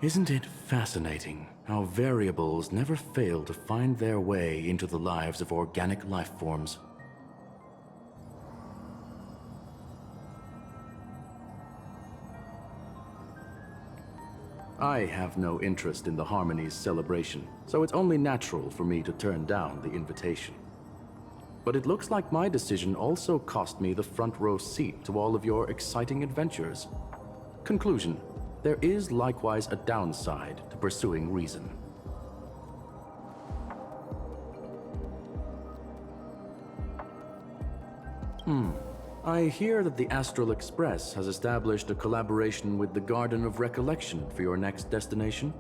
Isn't it fascinating how variables never fail to find their way into the lives of organic life forms? I have no interest in the Harmony's celebration, so it's only natural for me to turn down the invitation. But it looks like my decision also cost me the front row seat to all of your exciting adventures. Conclusion: there is likewise a downside to pursuing reason. I hear that the Astral Express has established a collaboration with the Garden of Recollection for your next destination.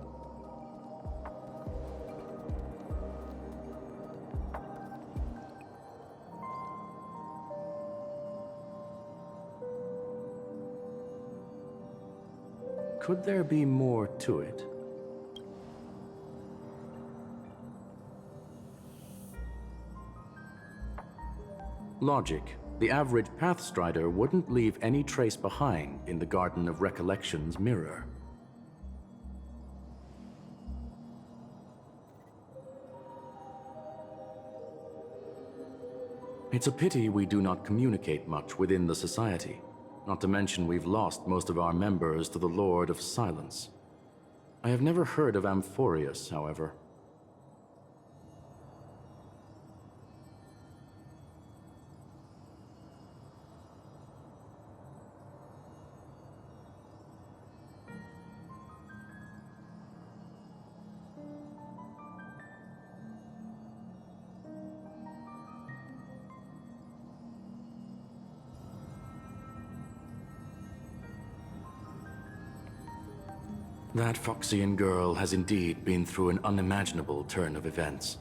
Could there be more to it? Logic. The average Pathstrider wouldn't leave any trace behind in the Garden of Recollection's mirror. It's a pity we do not communicate much within the society. Not to mention we've lost most of our members to the Lord of Silence. I have never heard of Amphorius, however. That Foxian girl has indeed been through an unimaginable turn of events.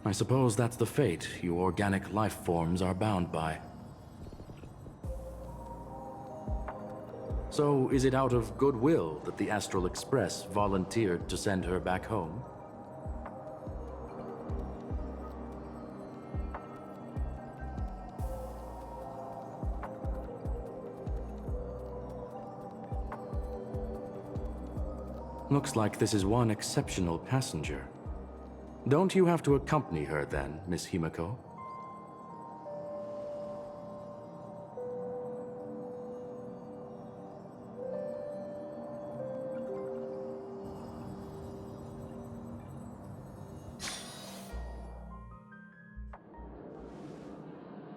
I suppose that's the fate you organic life forms are bound by. So, is it out of goodwill that the Astral Express volunteered to send her back home? Looks like this is one exceptional passenger. Don't you have to accompany her then, Miss Himiko?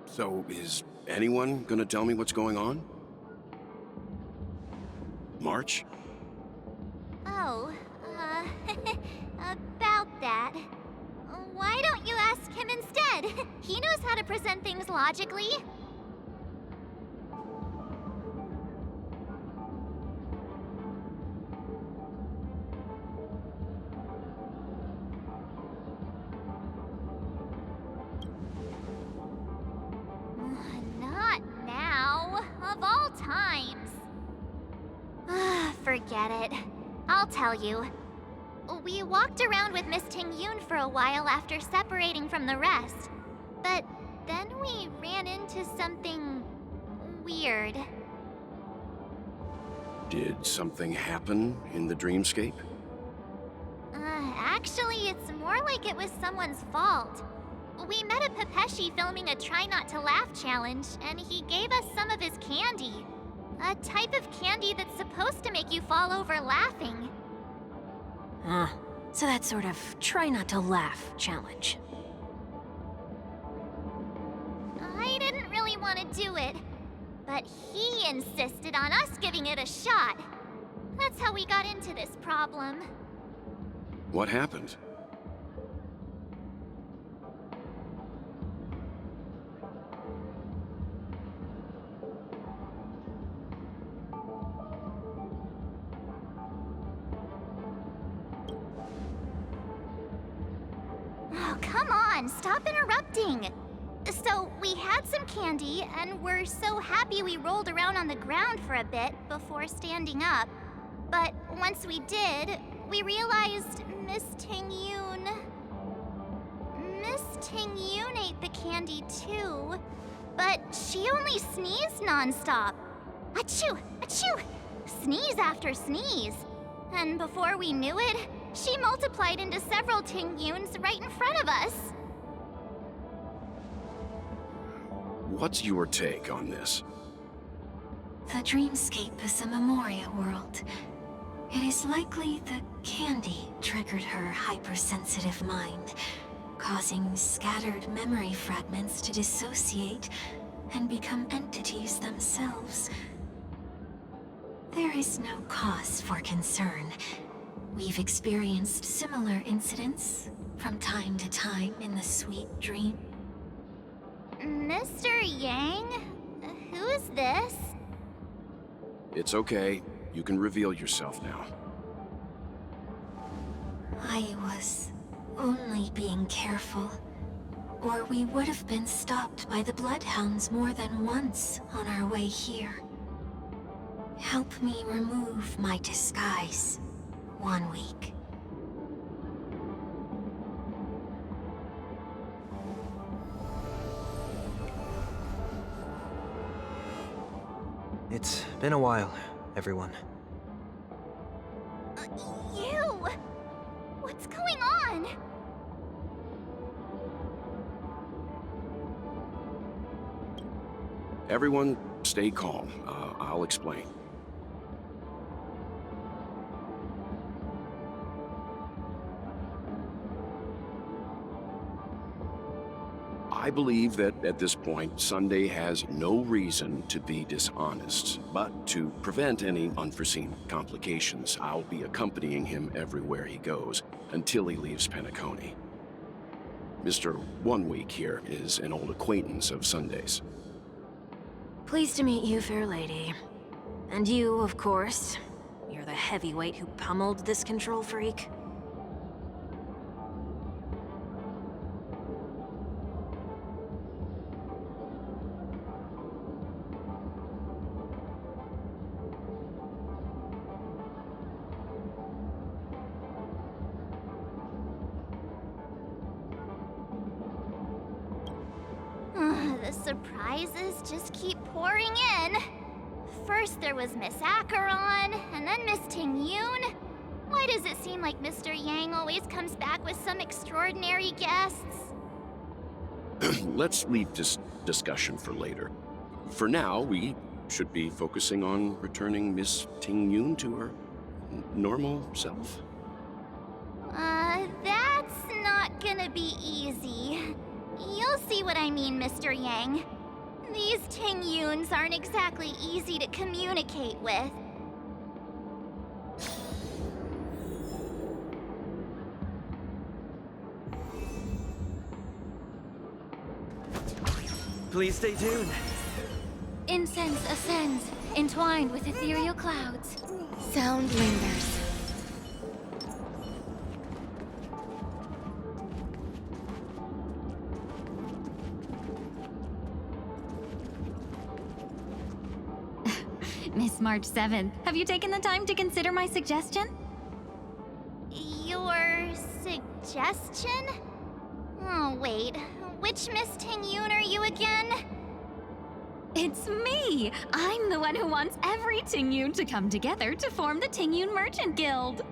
So, is anyone gonna tell me what's going on? March? Oh, about that. Why don't you ask him instead? He knows how to present things logically. Not now, of all times. Forget it. I'll tell you. We walked around with Miss Ting-Yoon for a while after separating from the rest. But then we ran into something weird. Did something happen in the dreamscape? Actually, it's more like it was someone's fault. We met a Pepeshi filming a Try Not to Laugh challenge, and he gave us some of his candy. A type of candy that's supposed to make you fall over laughing. So that sort of try not to laugh challenge. I didn't really want to do it, but he insisted on us giving it a shot. That's how we got into this problem. What happened? Oh, come on, stop interrupting. So, we had some candy, and we're so happy we rolled around on the ground for a bit before standing up. But once we did, we realized Miss Ting-Yoon ate the candy too, but she only sneezed nonstop. Achoo! Achoo! Sneeze after sneeze. And before we knew it, she multiplied into several Ting-Yuns right in front of us. What's your take on this? The dreamscape is a memoria world. It is likely the candy triggered her hypersensitive mind, causing scattered memory fragments to dissociate and become entities themselves. There is no cause for concern. We've experienced similar incidents from time to time in the sweet dream. Mr. Yang? Who is this? It's okay. You can reveal yourself now. I was only being careful, or we would have been stopped by the Bloodhounds more than once on our way here. Help me remove my disguise. 1 week. It's been a while, everyone. You! What's going on? Everyone, stay calm. I'll explain. I believe that at this point, Sunday has no reason to be dishonest. But to prevent any unforeseen complications, I'll be accompanying him everywhere he goes until he leaves Penacony. Mr. 1 Week here is an old acquaintance of Sunday's. Pleased to meet you, fair lady. And you, of course. You're the heavyweight who pummeled this control freak. The surprises just keep pouring in. First there was Miss Acheron, and then Miss Ting-Yun. Why does it seem like Mr. Yang always comes back with some extraordinary guests? Let's leave this discussion for later. For now, we should be focusing on returning Miss Ting-Yun to her normal self. That's not gonna be easy. You'll see what I mean, Mr. Yang. These Ting-Yuns aren't exactly easy to communicate with. Please stay tuned. Incense ascends, entwined with ethereal clouds. Sound lingers. Miss March 7th, have you taken the time to consider my suggestion? Your suggestion? Oh, wait. Which Miss Ting-Yun are you again? It's me! I'm the one who wants every Ting-Yun to come together to form the Ting-Yun Merchant Guild.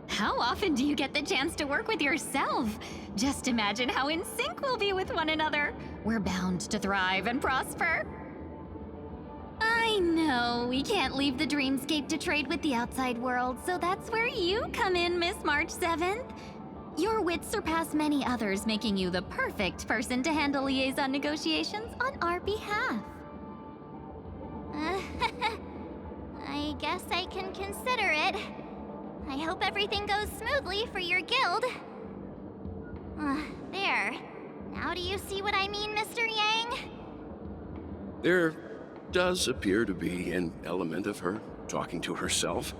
How often do you get the chance to work with yourself? Just imagine how in sync we'll be with one another. We're bound to thrive and prosper. I know we can't leave the dreamscape to trade with the outside world, so that's where you come in, Miss March 7th. Your wits surpass many others, making you the perfect person to handle liaison negotiations on our behalf. I guess I can consider it. I hope everything goes smoothly for your guild. There. Now do you see what I mean, Mr. Yang? There does appear to be an element of her talking to herself.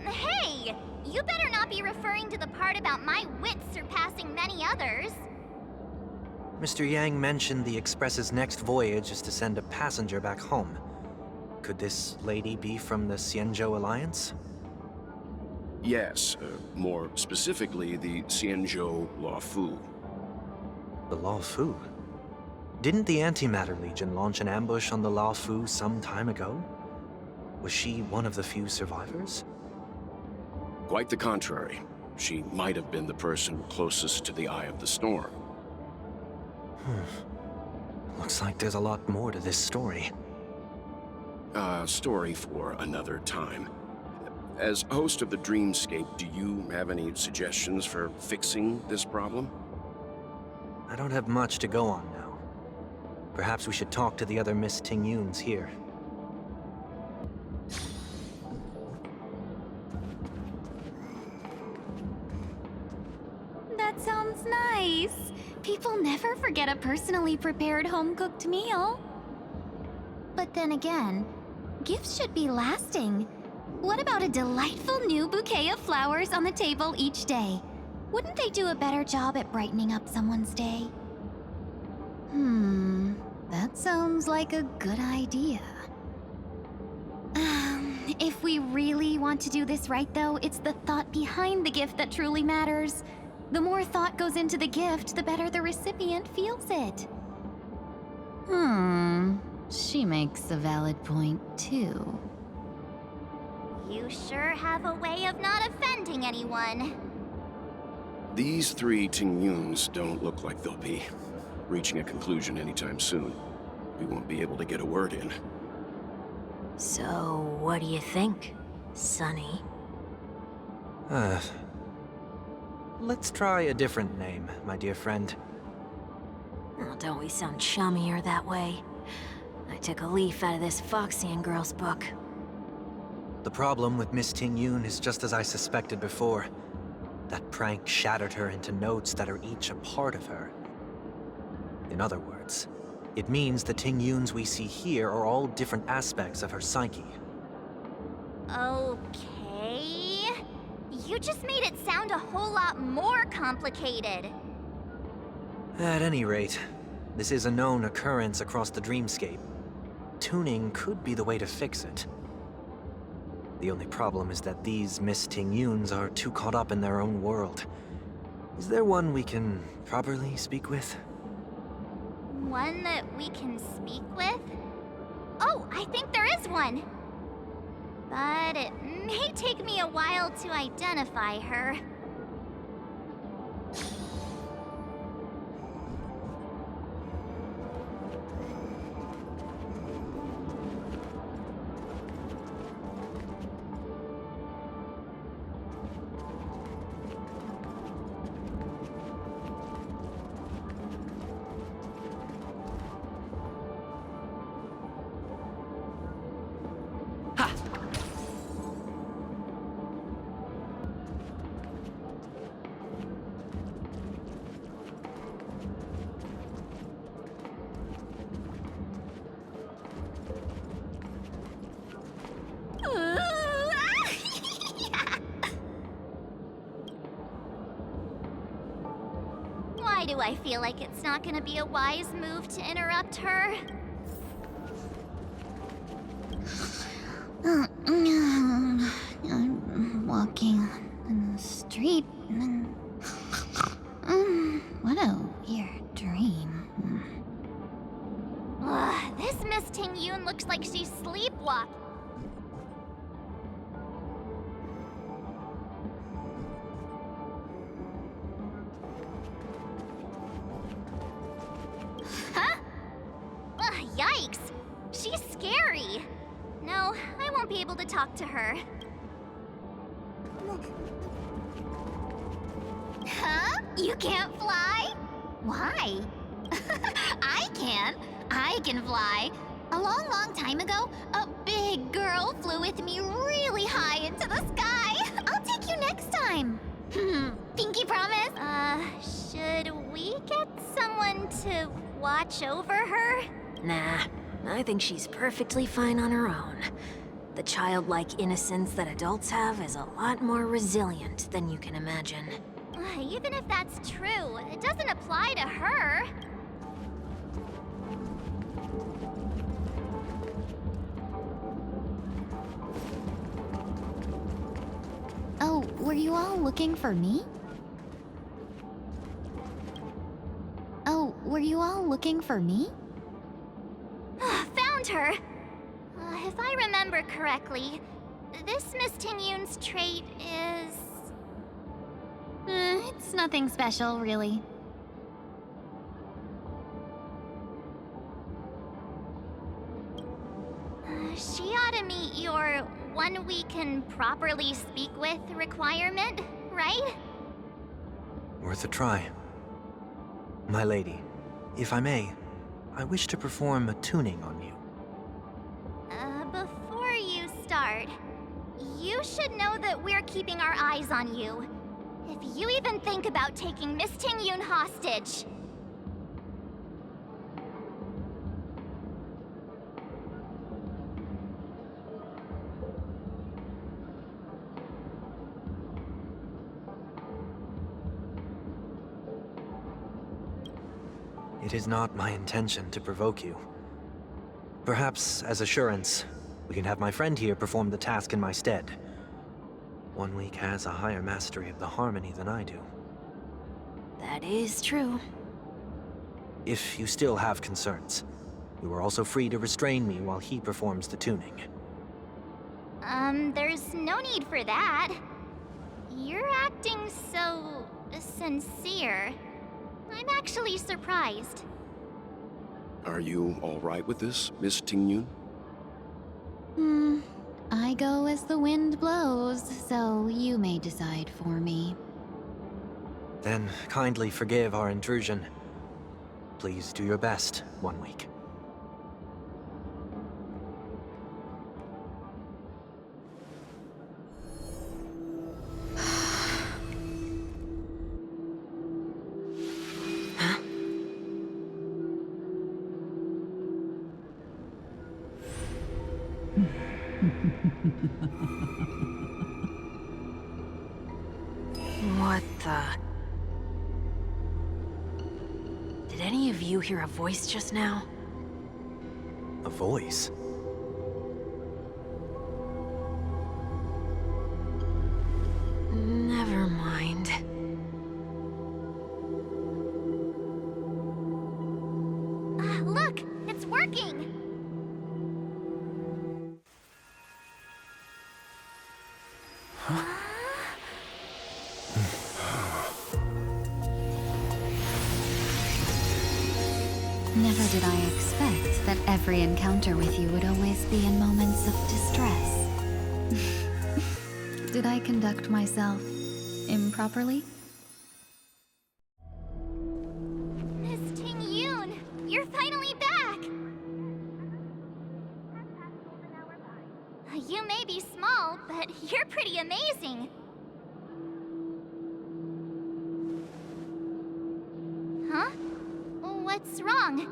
Hey! You better not be referring to the part about my wits surpassing many others. Mr. Yang mentioned the Express's next voyage is to send a passenger back home. Could this lady be from the Xianzhou Alliance? Yes, more specifically, the Xianzhou Law Fu. The Law Fu? Didn't the Antimatter Legion launch an ambush on the La Fu some time ago? Was she one of the few survivors? Quite the contrary. She might have been the person closest to the eye of the storm. Looks like there's a lot more to this story. Story for another time. As host of the Dreamscape, do you have any suggestions for fixing this problem? I don't have much to go on now. Perhaps we should talk to the other Miss Ting-Yuns here. That sounds nice. People never forget a personally prepared home-cooked meal. But then again, gifts should be lasting. What about a delightful new bouquet of flowers on the table each day? Wouldn't they do a better job at brightening up someone's day? That sounds like a good idea. If we really want to do this right, though, it's the thought behind the gift that truly matters. The more thought goes into the gift, the better the recipient feels it. She makes a valid point, too. You sure have a way of not offending anyone. These three Ting-Yuns don't look like they'll be reaching a conclusion anytime soon. We won't be able to get a word in. So, what do you think, Sonny? Let's try a different name, my dear friend. Oh, don't we sound chummier that way? I took a leaf out of this Foxian girl's book. The problem with Miss Ting-Yun is just as I suspected before. That prank shattered her into notes that are each a part of her. In other words, it means the Ting-Yuns we see here are all different aspects of her psyche. Okay. You just made it sound a whole lot more complicated. At any rate, this is a known occurrence across the Dreamscape. Tuning could be the way to fix it. The only problem is that these Miss Ting-Yuns are too caught up in their own world. Is there one we can properly speak with? One that we can speak with? Oh, I think there is one. But it may take me a while to identify her. Why do I feel like it's not gonna be a wise move to interrupt her? I'm walking in the street and... what a weird dream. This Miss Ting-Yun looks like she's sleepwalking. Huh? Yikes! She's scary. No, I won't be able to talk to her. Huh? You can't fly? Why? I can. I can fly. A long, long time ago, a big girl flew with me really high into the sky. I'll take you next time. Pinky promise? Should we get someone to watch over her? Nah, I think she's perfectly fine on her own. The childlike innocence that adults have is a lot more resilient than you can imagine. Even if that's true, it doesn't apply to her. Oh, were you all looking for me? Oh, were you all looking for me? Found her! If I remember correctly, this Miss Tingyun's trait is... It's nothing special, really. She ought to meet your one we can properly speak with requirement, right? Worth a try. My lady, if I may, I wish to perform a tuning on you. Before you start, you should know that we're keeping our eyes on you. If you even think about taking Miss Tingyun hostage... It is not my intention to provoke you. Perhaps, as assurance, we can have my friend here perform the task in my stead. 1 week has a higher mastery of the harmony than I do. That is true. If you still have concerns, you are also free to restrain me while he performs the tuning. There's no need for that. You're acting so... sincere. I'm actually surprised. Are you all right with this, Miss Tingyun? I go as the wind blows, so you may decide for me. Then kindly forgive our intrusion. Please do your best, 1 week. What the... Did any of you hear a voice just now? A voice? Never mind. Look! It's working! Never did I expect that every encounter with you would always be in moments of distress. Did I conduct myself improperly? Miss Tingyun! You're finally back! You may be small, but you're pretty amazing. Huh? What's wrong?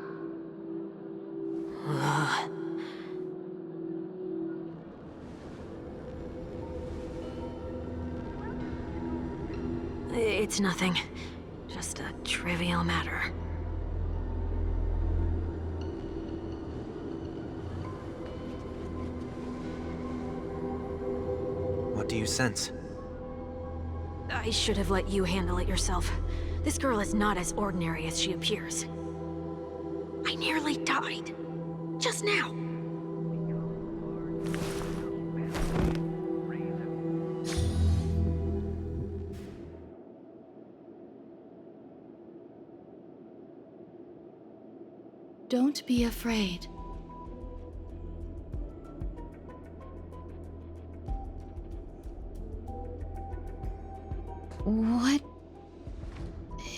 It's nothing. Just a trivial matter. What do you sense? I should have let you handle it yourself. This girl is not as ordinary as she appears. I nearly died. Just now. Don't be afraid. What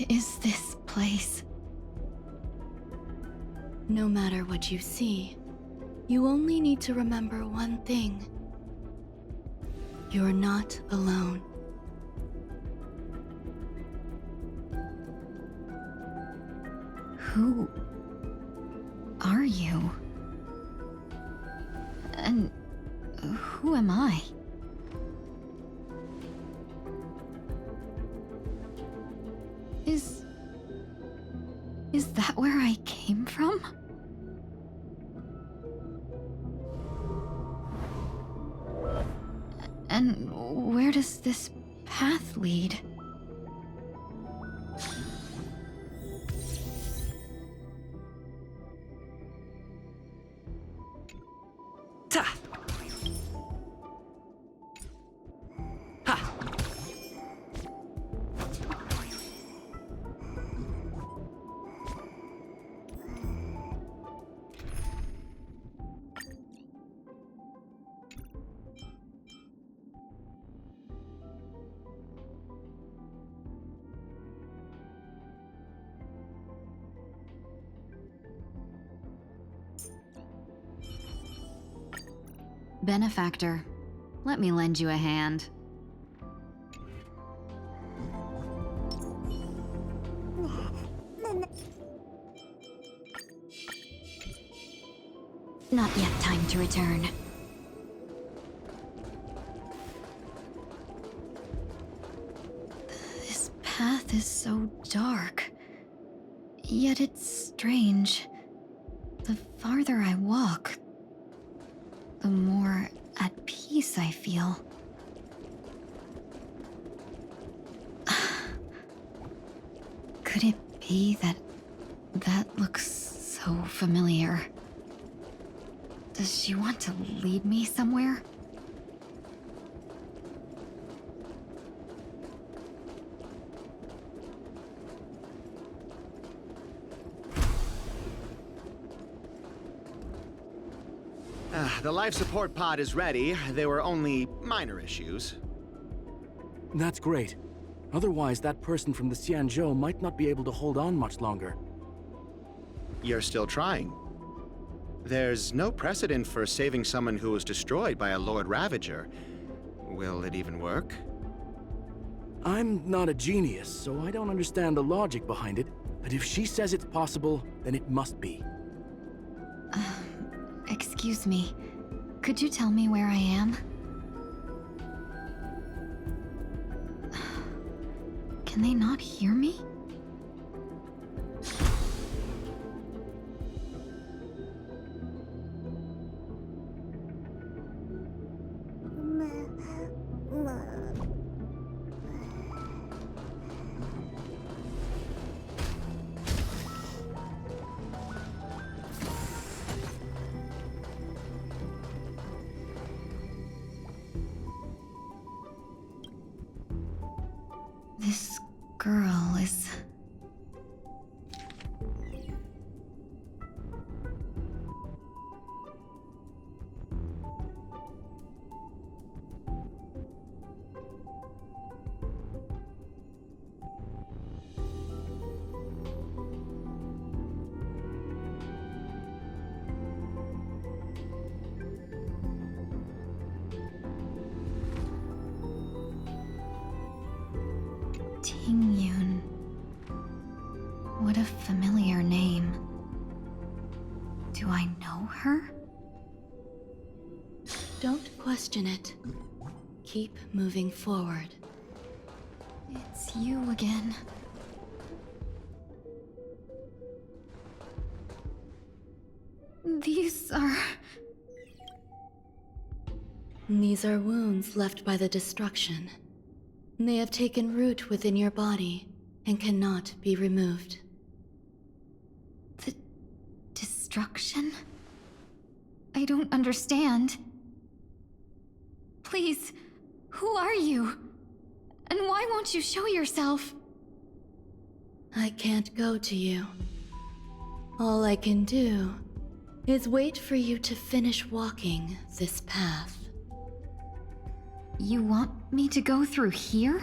is this place? No matter what you see, you only need to remember one thing. You're not alone. Who are you? And who am I? Is that where I came from? And where does this path lead? Benefactor, let me lend you a hand. Not yet time to return. This path is so dark. Yet it's strange. The farther I walk, the more at peace I feel. Could it be that looks so familiar? Does she want to lead me somewhere? The life support pod is ready. There were only minor issues. That's great. Otherwise, that person from the Xianzhou might not be able to hold on much longer. You're still trying. There's no precedent for saving someone who was destroyed by a Lord Ravager. Will it even work? I'm not a genius, so I don't understand the logic behind it. But if she says it's possible, then it must be. Excuse me. Could you tell me where I am? Can they not hear me? This girl is... Tingyun. What a familiar name. Do I know her? Don't question it. Keep moving forward. It's you again. These are... These are wounds left by the destruction. They have taken root within your body and cannot be removed. the destruction? I don't understand. Please, who are you? And why won't you show yourself? I can't go to you. All I can do is wait for you to finish walking this path. You want me to go through here?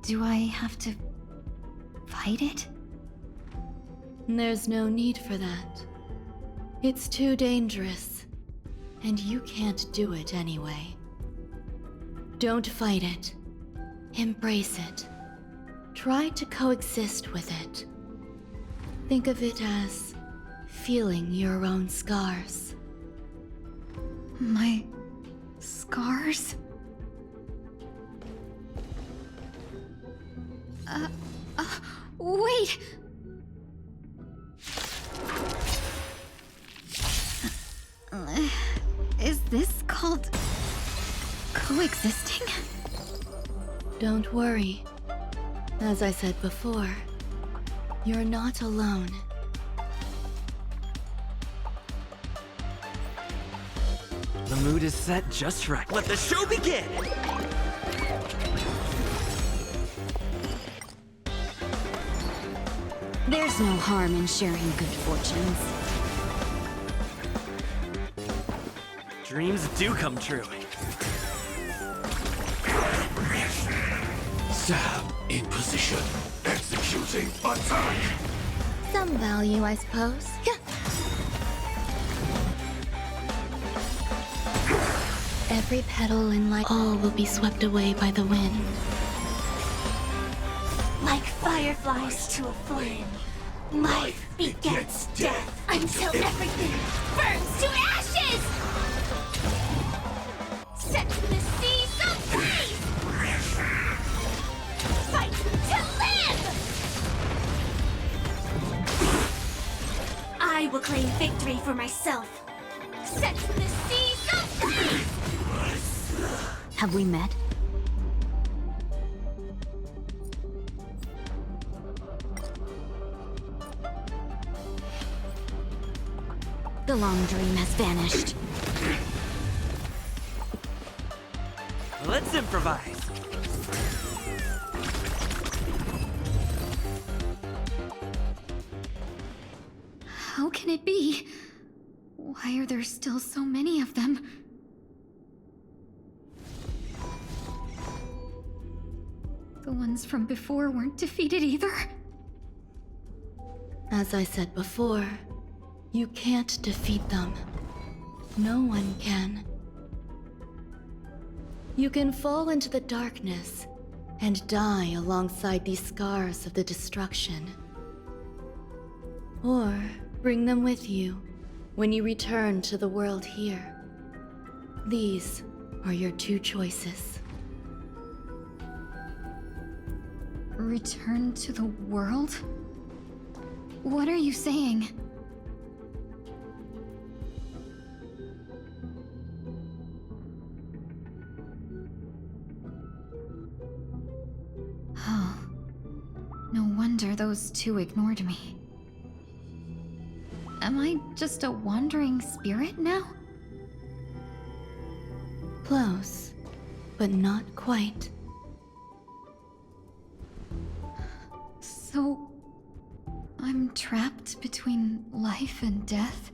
Do I have to fight it? There's no need for that. It's too dangerous, and you can't do it anyway. Don't fight it. Embrace it. Try to coexist with it. Think of it as feeling your own scars. My scars? Wait! Is this called coexisting? Don't worry. As I said before, you're not alone. The mood is set just right. Let the show begin! There's no harm in sharing good fortunes. Dreams do come true. Sam in position, executing attack. Some value, I suppose. Every petal in life, all will be swept away by the wind. Like fireflies to a flame, life begets death until everything burns to ashes! Set to the seas of blaze! Fight to live! I will claim victory for myself. Set to the seas of blaze! Have we met? The long dream has vanished. Let's improvise. How can it be? Why are there still so many of them? The ones from before weren't defeated either. As I said before, you can't defeat them. No one can. You can fall into the darkness and die alongside these scars of the destruction. Or bring them with you when you return to the world here. These are your two choices. Return to the world? What are you saying? Oh. No wonder those two ignored me. Am I just a wandering spirit now? Close, but not quite. So... I'm trapped between life and death?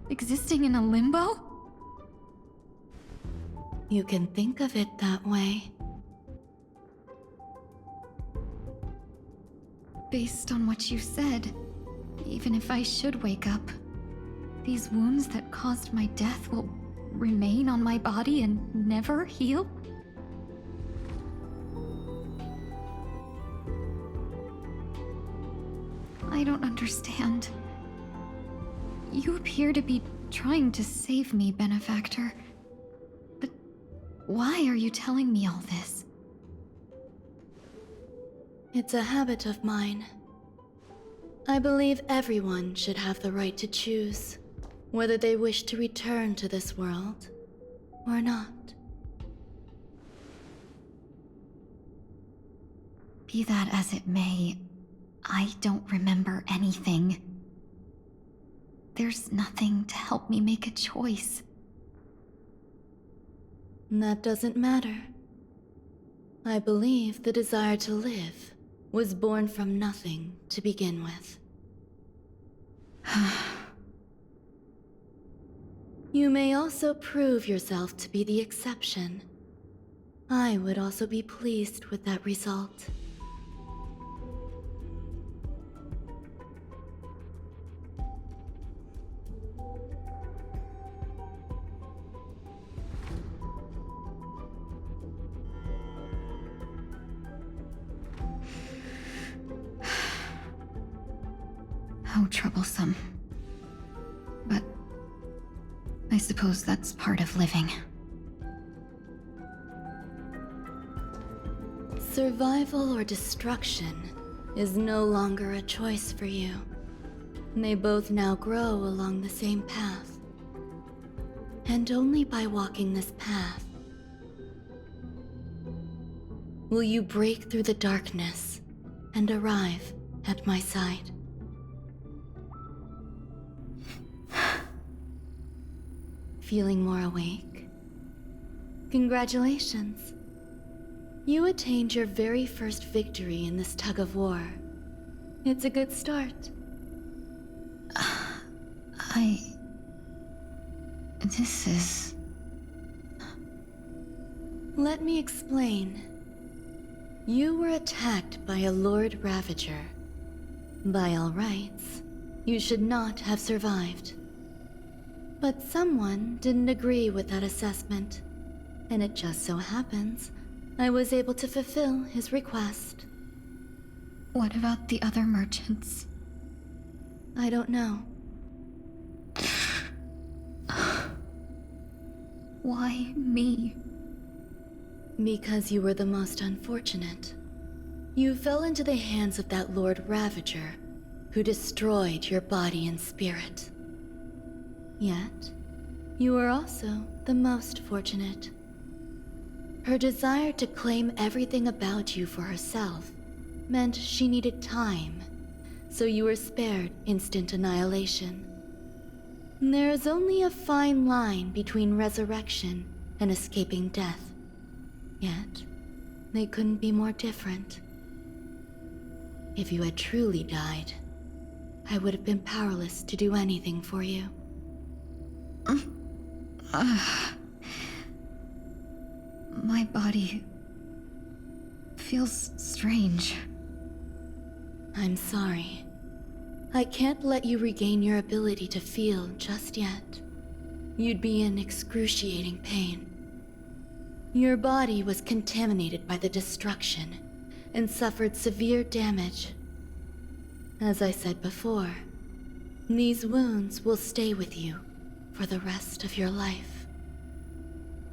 Existing in a limbo? You can think of it that way. Based on what you said, even if I should wake up, these wounds that caused my death will remain on my body and never heal? I don't understand. You appear to be trying to save me, Benefactor. But why are you telling me all this? It's a habit of mine. I believe everyone should have the right to choose whether they wish to return to this world or not. Be that as it may, I don't remember anything. There's nothing to help me make a choice. That doesn't matter. I believe the desire to live was born from nothing to begin with. You may also prove yourself to be the exception. I would also be pleased with that result. How troublesome. But I suppose that's part of living. Survival or destruction is no longer a choice for you. They both now grow along the same path. And only by walking this path will you break through the darkness and arrive at my side. Feeling more awake? Congratulations. You attained your very first victory in this tug of war. It's a good start. This is... Let me explain. You were attacked by a Lord Ravager. By all rights, you should not have survived. But someone didn't agree with that assessment, and it just so happens I was able to fulfill his request. What about the other merchants? I don't know. Why me? Because you were the most unfortunate. You fell into the hands of that Lord Ravager, who destroyed your body and spirit. Yet, you were also the most fortunate. Her desire to claim everything about you for herself meant she needed time, so you were spared instant annihilation. There is only a fine line between resurrection and escaping death. Yet, they couldn't be more different. If you had truly died, I would have been powerless to do anything for you. My body feels strange. I'm sorry. I can't let you regain your ability to feel just yet. You'd be in excruciating pain. Your body was contaminated by the destruction and suffered severe damage. As I said before, these wounds will stay with you for the rest of your life.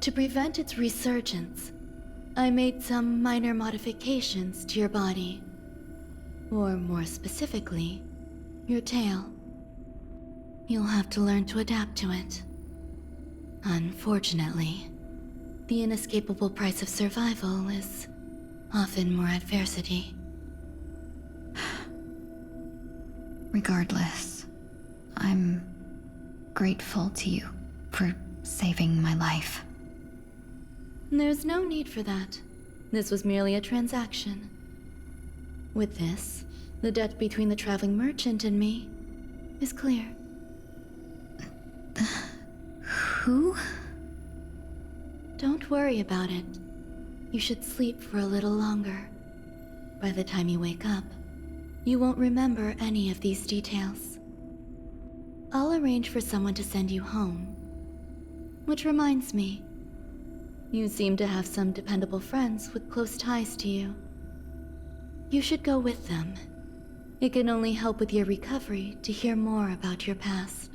To prevent its resurgence, I made some minor modifications to your body. Or more specifically, your tail. You'll have to learn to adapt to it. Unfortunately, the inescapable price of survival is often more adversity. Regardless, I'm grateful to you for saving my life. There's no need for that. This was merely a transaction. With this, the debt between the traveling merchant and me is clear. Who? Don't worry about it. You should sleep for a little longer. By the time you wake up, you won't remember any of these details. I'll arrange for someone to send you home. Which reminds me, you seem to have some dependable friends with close ties to you. You should go with them. It can only help with your recovery to hear more about your past.